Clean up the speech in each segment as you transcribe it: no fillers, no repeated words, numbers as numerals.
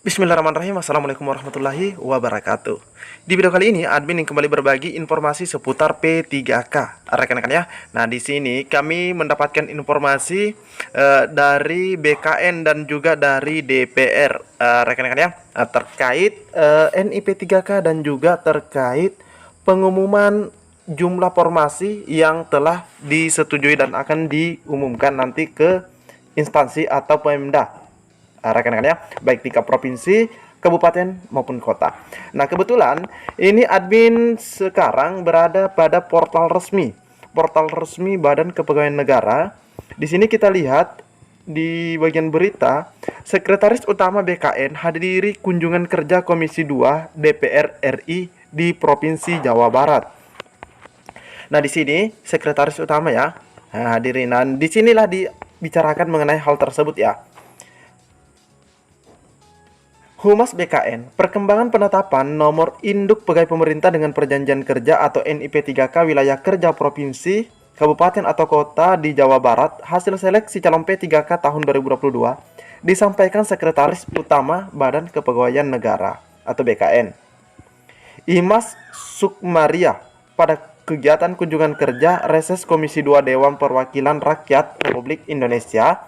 Bismillahirrahmanirrahim. Assalamualaikum warahmatullahi wabarakatuh. Di video kali ini admin yang kembali berbagi informasi seputar P3K, rekan-rekan ya. Nah, di sini kami mendapatkan informasi dari BKN dan juga dari DPR, rekan-rekan ya, terkait NIP 3K dan juga terkait pengumuman jumlah formasi yang telah disetujui dan akan diumumkan nanti ke instansi atau Pemda, rekan-rekan ya, baik tingkat provinsi, kabupaten maupun kota. Nah, kebetulan ini admin sekarang berada pada portal resmi Badan Kepegawaian Negara. Di sini kita lihat di bagian berita, Sekretaris Utama BKN hadiri kunjungan kerja Komisi 2 DPR RI di Provinsi Jawa Barat. Nah, di sini Sekretaris Utama ya hadirin. Nah, disinilah dibicarakan mengenai hal tersebut ya. Humas BKN, perkembangan penetapan nomor induk pegawai pemerintah dengan perjanjian kerja atau NIP 3K wilayah kerja provinsi, kabupaten atau kota di Jawa Barat, hasil seleksi calon P3K tahun 2022, disampaikan Sekretaris Utama Badan Kepegawaian Negara atau BKN, Imas Sukmaria, pada kegiatan kunjungan kerja reses Komisi 2 Dewan Perwakilan Rakyat Republik Indonesia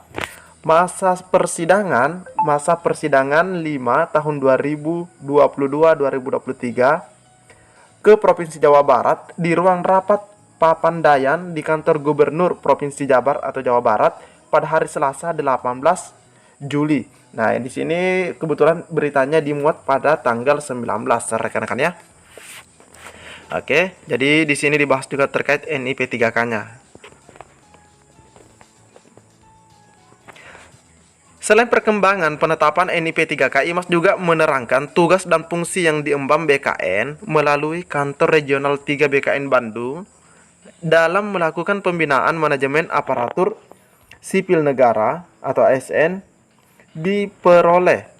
masa persidangan 5 tahun 2022-2023 ke Provinsi Jawa Barat di ruang rapat Papandayan di kantor Gubernur Provinsi Jabar atau Jawa Barat pada hari Selasa 18 Juli. Nah, di sini kebetulan beritanya dimuat pada tanggal 19, rekan-rekan ya. Oke, jadi di sini dibahas juga terkait NIP 3K-nya. Selain perkembangan penetapan NIP 3K, Imas juga menerangkan tugas dan fungsi yang diemban BKN melalui Kantor Regional 3 BKN Bandung dalam melakukan pembinaan manajemen aparatur sipil negara atau ASN diperoleh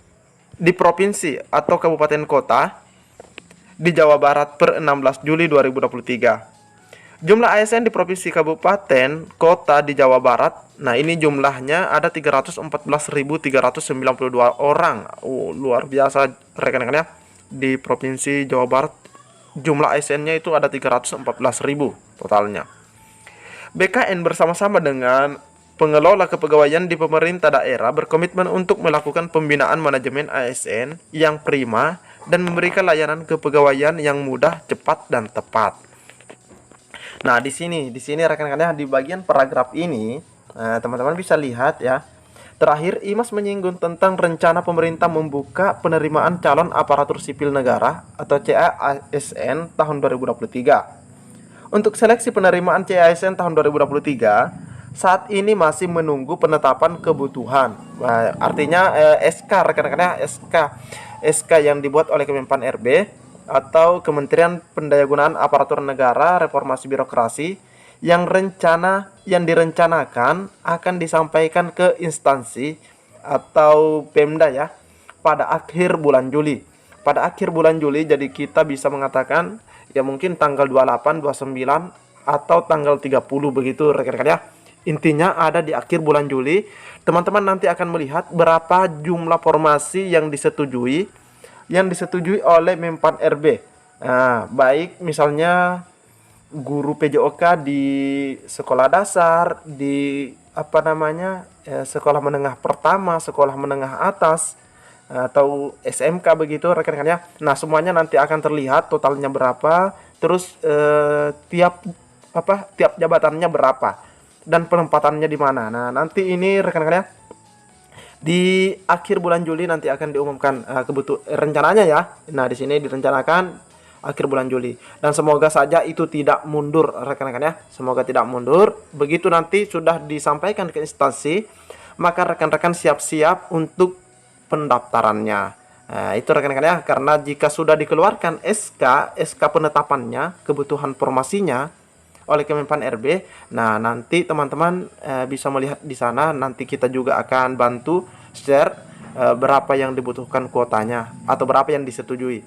di provinsi atau kabupaten kota di Jawa Barat per 16 Juli 2023. Jumlah ASN di provinsi, kabupaten, kota di Jawa Barat, nah ini jumlahnya ada 314.392 orang. Luar biasa rekan-rekan ya. Di provinsi Jawa Barat jumlah ASN-nya itu ada 314.000 totalnya. BKN bersama-sama dengan pengelola kepegawaian di pemerintah daerah berkomitmen untuk melakukan pembinaan manajemen ASN yang prima dan memberikan layanan kepegawaian yang mudah, cepat, dan tepat. Nah, di sini rekan-rekan ya, di bagian paragraf ini, teman-teman bisa lihat ya. Terakhir, Imas menyinggung tentang rencana pemerintah membuka penerimaan calon aparatur sipil negara atau CASN tahun 2023. Untuk seleksi penerimaan CASN tahun 2023, saat ini masih menunggu penetapan kebutuhan. Nah, artinya SK rekan-rekan ya, SK yang dibuat oleh Kemenpan RB atau Kementerian Pendayagunaan Aparatur Negara Reformasi Birokrasi yang direncanakan akan disampaikan ke instansi atau Pemda ya pada akhir bulan Juli. Pada akhir bulan Juli, jadi kita bisa mengatakan ya mungkin tanggal 28, 29 atau tanggal 30 begitu rekan-rekan ya. Intinya ada di akhir bulan Juli, teman-teman nanti akan melihat berapa jumlah formasi yang disetujui oleh Menpan RB. Nah, baik misalnya guru PJOK di sekolah dasar, di sekolah menengah pertama, sekolah menengah atas, atau SMK begitu rekan-rekan ya. Nah, semuanya nanti akan terlihat totalnya berapa, terus tiap jabatannya berapa dan penempatannya di mana. Nah, nanti ini rekan-rekan ya, di akhir bulan Juli nanti akan diumumkan rencananya ya. Nah, di sini direncanakan akhir bulan Juli dan semoga saja itu tidak mundur rekan-rekan ya. Semoga tidak mundur. Begitu nanti sudah disampaikan ke instansi, maka rekan-rekan siap-siap untuk pendaftarannya. Nah, itu rekan-rekan ya, karena jika sudah dikeluarkan SK penetapannya, kebutuhan formasinya oleh Kemenpan RB. Nah, nanti teman-teman bisa melihat di sana. Nanti kita juga akan bantu share berapa yang dibutuhkan kuotanya atau berapa yang disetujui.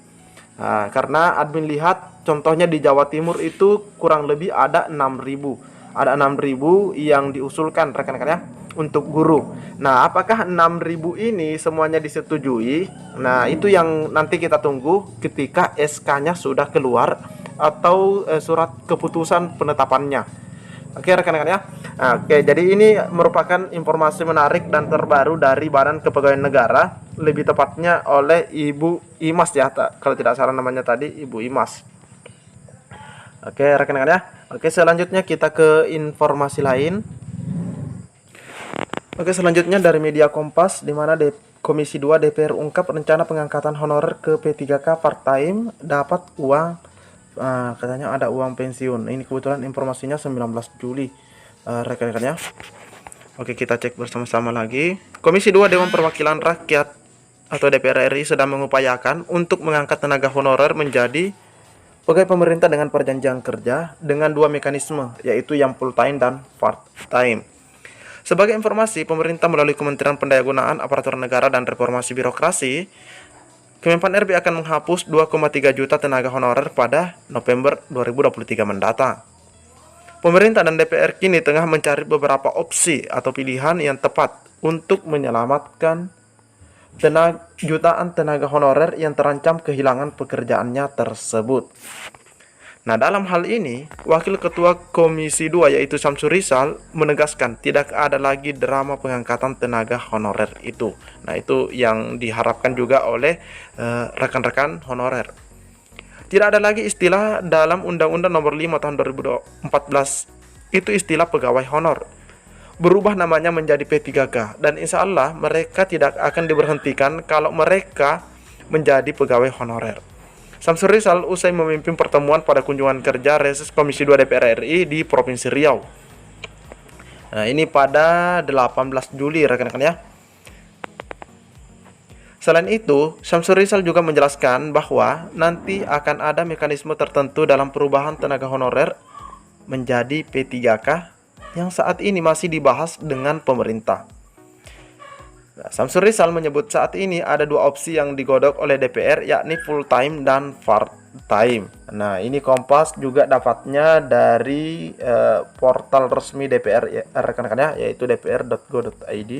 Karena admin lihat contohnya di Jawa Timur itu kurang lebih ada 6.000. Ada 6.000 yang diusulkan rekan-rekan ya. untuk guru. Nah, apakah 6.000 ini semuanya disetujui? Nah, itu yang nanti kita tunggu ketika SK-nya sudah keluar atau surat keputusan penetapannya. Oke, rekan-rekan ya. Nah, oke, jadi ini merupakan informasi menarik dan terbaru dari Badan Kepegawaian Negara, lebih tepatnya oleh Ibu Imas ya, kalau tidak salah namanya tadi Ibu Imas. Oke, rekan-rekan ya. Oke, selanjutnya kita ke informasi lain. Oke, selanjutnya dari media Kompas, di mana Komisi 2 DPR ungkap rencana pengangkatan honorer ke P3K part-time dapat uang, katanya ada uang pensiun. Ini kebetulan informasinya 19 Juli, rekan-rekan ya. Oke, kita cek bersama-sama lagi. Komisi 2 Dewan Perwakilan Rakyat atau DPR RI sedang mengupayakan untuk mengangkat tenaga honorer menjadi pegawai pemerintah dengan perjanjian kerja dengan dua mekanisme, yaitu yang full-time dan part-time. Sebagai informasi, pemerintah melalui Kementerian Pendayagunaan Aparatur Negara dan Reformasi Birokrasi, Kemenpan RB akan menghapus 2,3 juta tenaga honorer pada November 2023 mendatang. Pemerintah dan DPR kini tengah mencari beberapa opsi atau pilihan yang tepat untuk menyelamatkan jutaan tenaga honorer yang terancam kehilangan pekerjaannya tersebut. Nah, dalam hal ini, Wakil Ketua Komisi 2 yaitu Syamsul Rizal menegaskan tidak ada lagi drama pengangkatan tenaga honorer itu. Nah, itu yang diharapkan juga oleh rekan-rekan honorer. Tidak ada lagi istilah dalam Undang-Undang Nomor 5 Tahun 2014 itu istilah pegawai honor. Berubah namanya menjadi P3K dan insya Allah mereka tidak akan diberhentikan kalau mereka menjadi pegawai honorer. Syamsul Rizal usai memimpin pertemuan pada kunjungan kerja reses Komisi 2 DPR RI di Provinsi Riau. Nah, ini pada 18 Juli rekan-rekan ya. Selain itu, Syamsul Rizal juga menjelaskan bahwa nanti akan ada mekanisme tertentu dalam perubahan tenaga honorer menjadi P3K yang saat ini masih dibahas dengan pemerintah. Syamsul Rizal menyebut saat ini ada dua opsi yang digodok oleh DPR, yakni full time dan part time. Nah, ini Kompas juga dapatnya dari portal resmi DPR ya, rekan-rekan ya, yaitu dpr.go.id.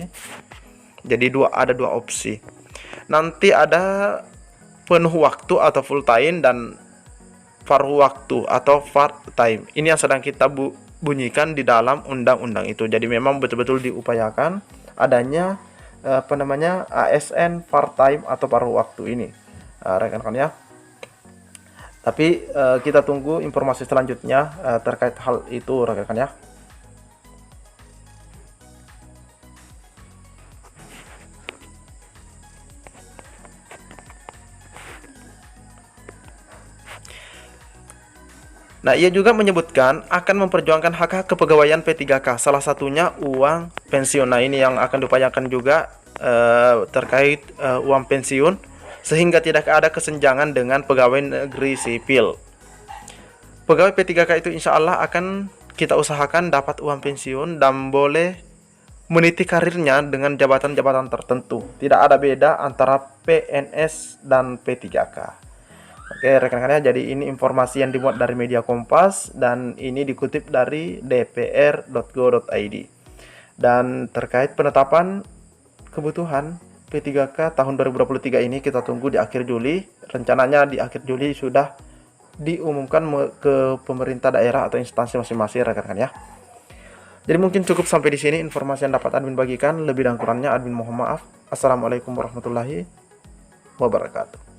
Jadi ada dua opsi. Nanti ada penuh waktu atau full time dan paruh waktu atau part time. Ini yang sedang kita bunyikan di dalam undang-undang itu. Jadi memang betul-betul diupayakan adanya ASN part time atau paruh waktu ini, rekan-rekan ya. Tapi kita tunggu informasi selanjutnya terkait hal itu, rekan-rekan ya. Nah, ia juga menyebutkan akan memperjuangkan hak-hak kepegawaian P3K, salah satunya uang pensiun. Nah, ini yang akan diupayakan juga terkait uang pensiun, sehingga tidak ada kesenjangan dengan pegawai negeri sipil. Pegawai P3K itu insya Allah akan kita usahakan dapat uang pensiun dan boleh meniti karirnya dengan jabatan-jabatan tertentu. Tidak ada beda antara PNS dan P3K. Oke, rekan-rekan ya, jadi ini informasi yang dimuat dari media Kompas dan ini dikutip dari dpr.go.id. Dan terkait penetapan kebutuhan P3K tahun 2023 ini kita tunggu di akhir Juli. Rencananya di akhir Juli sudah diumumkan ke pemerintah daerah atau instansi masing-masing, rekan-rekan ya. Jadi mungkin cukup sampai di sini informasi yang dapat admin bagikan. Lebih dan kurangnya admin mohon maaf. Assalamualaikum warahmatullahi wabarakatuh.